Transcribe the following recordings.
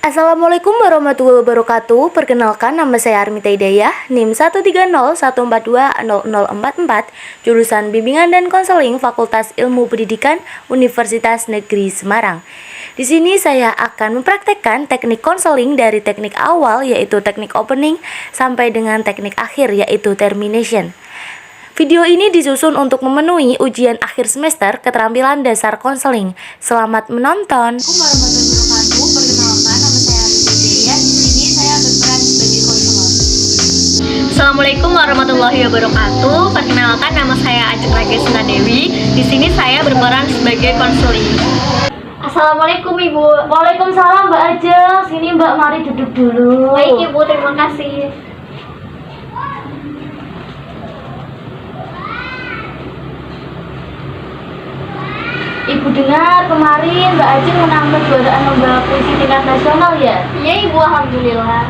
Assalamualaikum warahmatullahi wabarakatuh. Perkenalkan, nama saya Armita Hidayah, NIM 130142044, jurusan Bimbingan dan Konseling Fakultas Ilmu Pendidikan Universitas Negeri Semarang. Di sini saya akan mempraktekkan teknik konseling dari teknik awal yaitu teknik opening sampai dengan teknik akhir yaitu termination. Video ini disusun untuk memenuhi ujian akhir semester keterampilan dasar konseling. Selamat menonton. Assalamualaikum warahmatullahi wabarakatuh. Perkenalkan, nama saya Ajeng Ragesna Dewi. Di sini saya berperan sebagai konseling. Assalamualaikum Ibu. Waalaikumsalam Mbak Ajeng. Sini Mbak, mari duduk dulu. Baik Ibu, terima kasih. Ibu dengar kemarin Mbak Ajeng menambah juaraan lomba puisi tingkat nasional ya? Iya Ibu, alhamdulillah.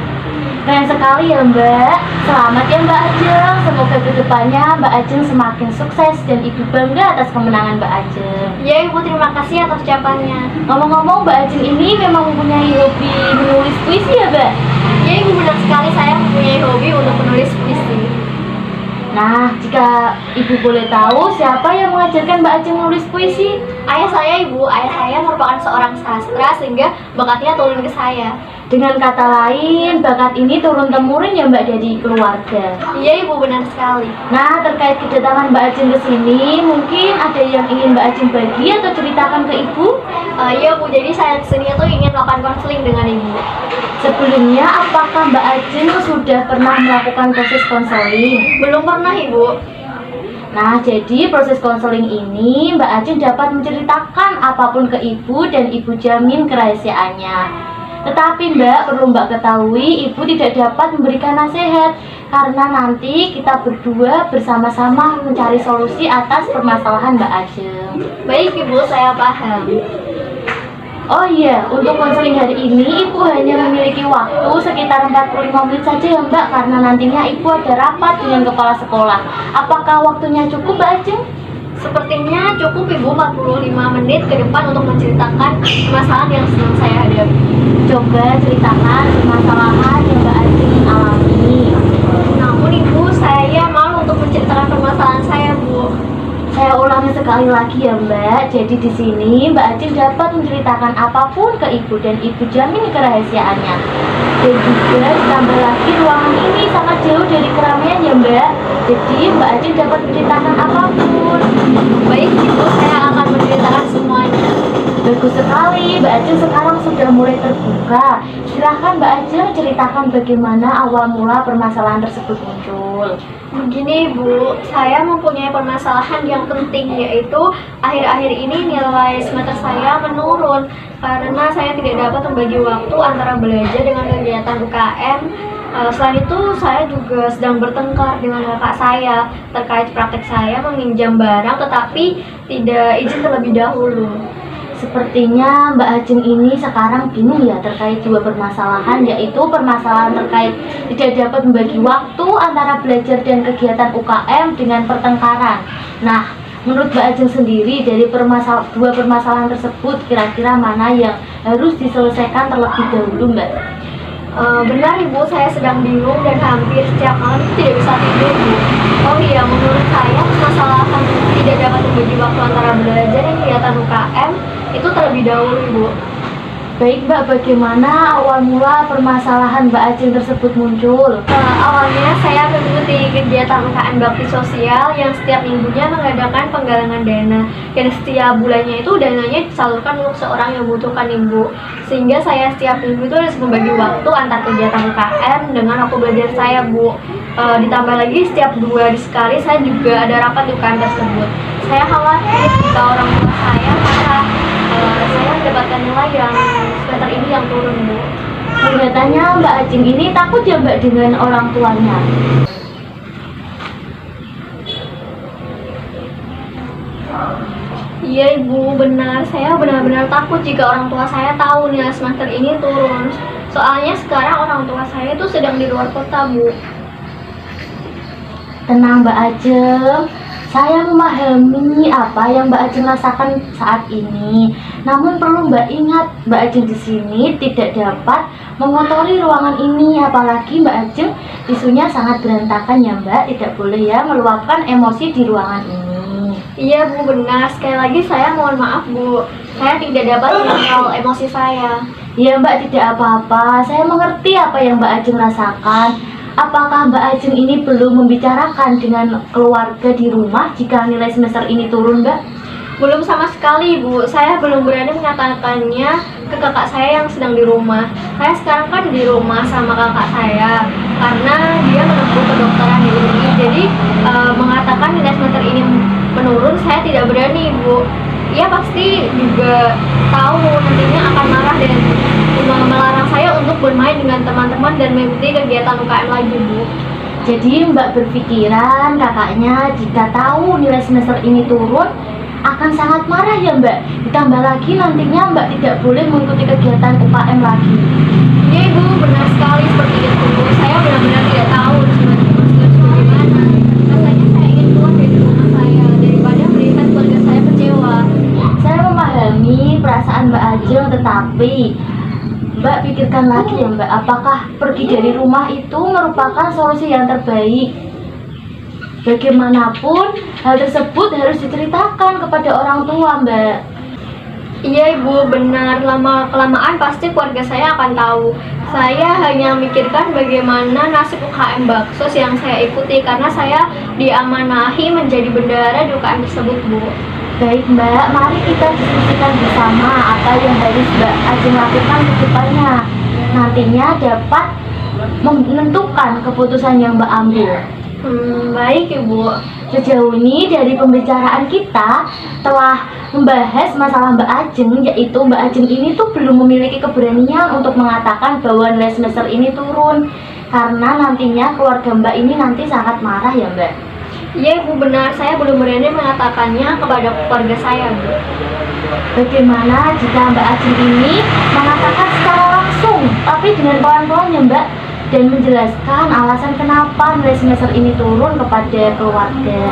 Keren sekali ya Mbak. Selamat ya Mbak Ajeng. Semoga kedepannya Mbak Ajeng semakin sukses dan Ibu bangga atas kemenangan Mbak Ajeng. Iya Ibu, terima kasih atas ucapannya. Ngomong-ngomong, Mbak Ajeng ini memang mempunyai hobi menulis puisi ya Mbak? Iya Ibu, benar sekali, saya mempunyai hobi untuk menulis puisi. Nah, jika Ibu boleh tahu siapa yang mengajarkan Mbak Ajeng menulis puisi? Ayah saya Ibu, ayah saya merupakan seorang sastra sehingga bakatnya turun ke saya. Dengan kata lain, bakat ini turun-temurun ya Mbak dari keluarga. Iya Ibu, benar sekali. Nah, terkait kedatangan Mbak Ajeng ke sini, mungkin ada yang ingin Mbak Ajeng bagi atau ceritakan ke Ibu? Iya Bu, jadi saya kesini tuh ingin melakukan konseling dengan Ibu. Sebelumnya, apakah Mbak Ajeng sudah pernah melakukan proses konseling? Belum pernah Ibu. Nah, jadi proses konseling ini Mbak Ajeng dapat menceritakan apapun ke Ibu dan Ibu jamin kerahasiaannya. Tetapi Mbak, perlu Mbak ketahui, Ibu tidak dapat memberikan nasihat karena nanti kita berdua bersama-sama mencari solusi atas permasalahan Mbak Ajeng. Baik Ibu, saya paham. Oh iya, untuk konseling hari ini Ibu hanya memiliki waktu sekitar 45 menit saja ya Mbak, karena nantinya Ibu ada rapat dengan kepala sekolah. Apakah waktunya cukup Mbak Ajeng? Sepertinya cukup Ibu, 45 menit ke depan untuk menceritakan permasalahan yang sedang saya hadapi. Coba ceritakan permasalahan yang Mbak Ajeng alami. Namun Ibu, saya malu untuk menceritakan permasalahan saya Bu. Saya ulangi sekali lagi ya Mbak. Jadi di sini Mbak Ajeng dapat menceritakan apapun ke Ibu dan Ibu jamin kerahasiaannya. Dan juga ditambah lagi ruangan ini sangat jauh dari keramaian ya Mbak. Jadi Mbak Ajeng dapat menceritakan apapun. Baik Ibu, saya akan menceritakan semuanya. Bagus sekali, Mbak Ajeng sekarang sudah mulai terbuka. Silahkan Mbak Ajeng ceritakan bagaimana awal mula permasalahan tersebut muncul. Begini Bu, saya mempunyai permasalahan yang penting, yaitu akhir-akhir ini nilai semester saya menurun karena saya tidak dapat membagi waktu antara belajar dengan kegiatan UKM. Selain itu, saya juga sedang bertengkar dengan kakak saya terkait praktek saya meminjam barang tetapi tidak izin terlebih dahulu. Sepertinya Mbak Ajeng ini sekarang bingung ya terkait dua permasalahan, yaitu permasalahan terkait tidak dapat membagi waktu antara belajar dan kegiatan UKM dengan pertengkaran. Nah, menurut Mbak Ajeng sendiri dari dua permasalahan tersebut kira-kira mana yang harus diselesaikan terlebih dahulu Mbak? Benar Ibu, saya sedang bingung dan hampir setiap malam tidak bisa tidur Bu. Oh iya, menurut saya permasalahan tidak dapat membagi waktu antara belajar dan kegiatan UKM itu terlebih dahulu Ibu. Baik Mbak, bagaimana awal mula permasalahan Mbak Ajeng tersebut muncul? Awalnya saya mengikuti kegiatan UKM bakti sosial yang setiap minggunya mengadakan penggalangan dana, dan setiap bulannya itu dananya disalurkan untuk seorang yang membutuhkan Ibu. Sehingga saya setiap minggu itu harus membagi waktu antar kegiatan UKM dengan waktu belajar saya Bu. Ditambah lagi setiap 2 hari sekali saya juga ada rapat di UKM tersebut. Saya khawatir jika orang tua saya marah, saya mendapatkan nilai yang semester ini yang turun Bu. Kelihatannya Mbak Ajeng ini takut ya Mbak dengan orang tuanya. Iya Ibu, benar. Saya benar-benar takut jika orang tua saya tahu nilai semester ini turun. Soalnya sekarang orang tua saya itu sedang di luar kota Bu. Tenang Mbak Ajeng, Saya memahami apa yang Mbak Ajeng rasakan saat ini. Namun perlu Mbak ingat, Mbak Ajeng di sini tidak dapat mengotori ruangan ini. Apalagi Mbak Ajeng isunya sangat berantakan ya Mbak. Tidak boleh ya meluapkan emosi di ruangan ini. Iya Bu, benar. Sekali lagi saya mohon maaf Bu. Saya tidak dapat mengontrol emosi saya. Ya Mbak, tidak apa-apa. Saya mengerti apa yang Mbak Ajeng rasakan. Apakah Mbak Ajeng ini belum membicarakan dengan keluarga di rumah jika nilai semester ini turun, Mbak? Belum sama sekali Bu, saya belum berani mengatakannya ke kakak saya yang sedang di rumah. Saya sekarang kan di rumah sama kakak saya karena dia menempuh kedokteran di UI. Jadi mengatakan nilai semester ini menurun, saya tidak berani Bu. Ia pasti juga tahu nantinya akan marah dan melarang saya untuk bermain dengan teman-teman dan mengikuti kegiatan UKM lagi Bu. Jadi Mbak berpikiran kakaknya jika tahu nilai semester ini turun akan sangat marah ya Mbak. Ditambah lagi nantinya Mbak tidak boleh mengikuti kegiatan UKM lagi. Iya Ibu, benar sekali seperti itu Bu. Saya benar-benar tidak tahu harus bagaimana. Rasanya saya ingin keluar dari rumah saya daripada melihat keluarga saya kecewa. Saya memahami perasaan Mbak Ajeng, tetapi Mbak pikirkan lagi ya Mbak, apakah pergi dari rumah itu merupakan solusi yang terbaik? Bagaimanapun hal tersebut harus diceritakan kepada orang tua Mbak. Iya Ibu, benar. Lama-kelamaan pasti keluarga saya akan tahu. Saya hanya memikirkan bagaimana nasib UKM Baksos yang saya ikuti karena saya diamanahi menjadi bendahara di UKM tersebut Bu. Baik Mbak, mari kita diskusikan bersama apa yang harus Mbak Ajeng lakukan ke depannya. Nantinya dapat menentukan keputusan yang Mbak ambil. Baik Ibu. Sejauh ini dari pembicaraan kita telah membahas masalah Mbak Ajeng, yaitu Mbak Ajeng ini tuh belum memiliki keberanian untuk mengatakan bahwa nilai semester ini turun karena nantinya keluarga Mbak ini nanti sangat marah ya Mbak. Iya Ibu, benar. Saya belum berani mengatakannya kepada keluarga saya Bu. Bagaimana jika Mbak Ajeng ini mengatakan secara langsung tapi dengan pelan-pelan ya Mbak, dan menjelaskan alasan kenapa nilai semester ini turun kepada keluarga.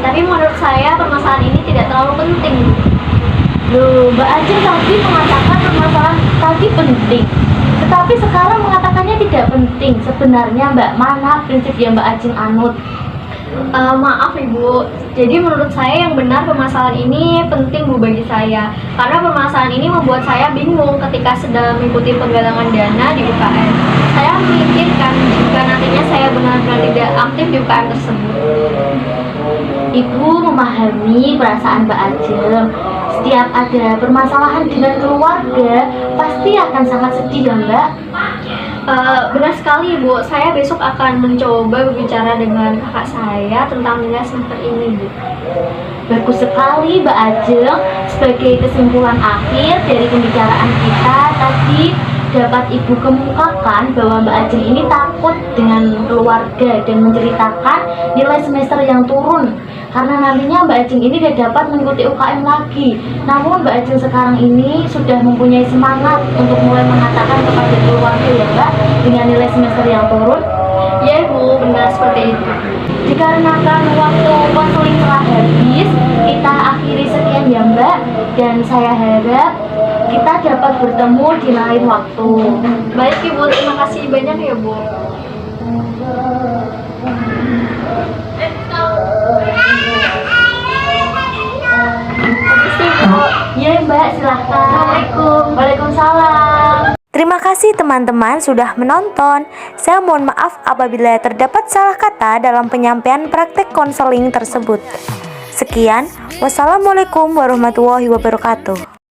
Tapi menurut saya permasalahan ini tidak terlalu penting. Loh, Mbak Ajeng tadi mengatakan permasalahan tadi penting, tetapi sekarang mengatakannya tidak penting. Sebenarnya Mbak, mana prinsip yang Mbak Ajeng anut? Maaf Ibu, jadi menurut saya yang benar permasalahan ini penting Bu bagi saya. Karena permasalahan ini membuat saya bingung ketika sedang mengikuti penggalangan dana di UKM. Saya memikirkan jika nantinya saya benar-benar tidak aktif di UKM tersebut. Ibu memahami perasaan Mbak Ajeng. Setiap ada permasalahan dengan keluarga, pasti akan sangat sedih ya Mbak. Benar sekali Bu, saya besok akan mencoba berbicara dengan kakak saya tentang nilai semester ini Bu. Bagus sekali Mbak Ajeng. Sebagai kesimpulan akhir dari pembicaraan kita tadi, dapat Ibu kemukakan bahwa Mbak Ajeng ini takut dengan keluarga dan menceritakan nilai semester yang turun karena nantinya Mbak Ajeng ini tidak dapat mengikuti UKM lagi. Namun Mbak Ajeng sekarang ini sudah mempunyai semangat untuk mulai mengatakan kepada keluarga ya Mbak dengan nilai semester yang turun. Ya Bu, benar seperti itu. Dikarenakan waktu konseling telah habis, kita akhiri sekian ya Mbak, dan saya harap kita dapat bertemu di lain waktu. Baik Ibu, terima kasih banyak ya Bu. Ya Mbak, silahkan. Assalamualaikum. Waalaikumsalam. Terima kasih teman-teman sudah menonton. Saya mohon maaf apabila terdapat salah kata dalam penyampaian praktek konseling tersebut. Sekian, wassalamualaikum warahmatullahi wabarakatuh.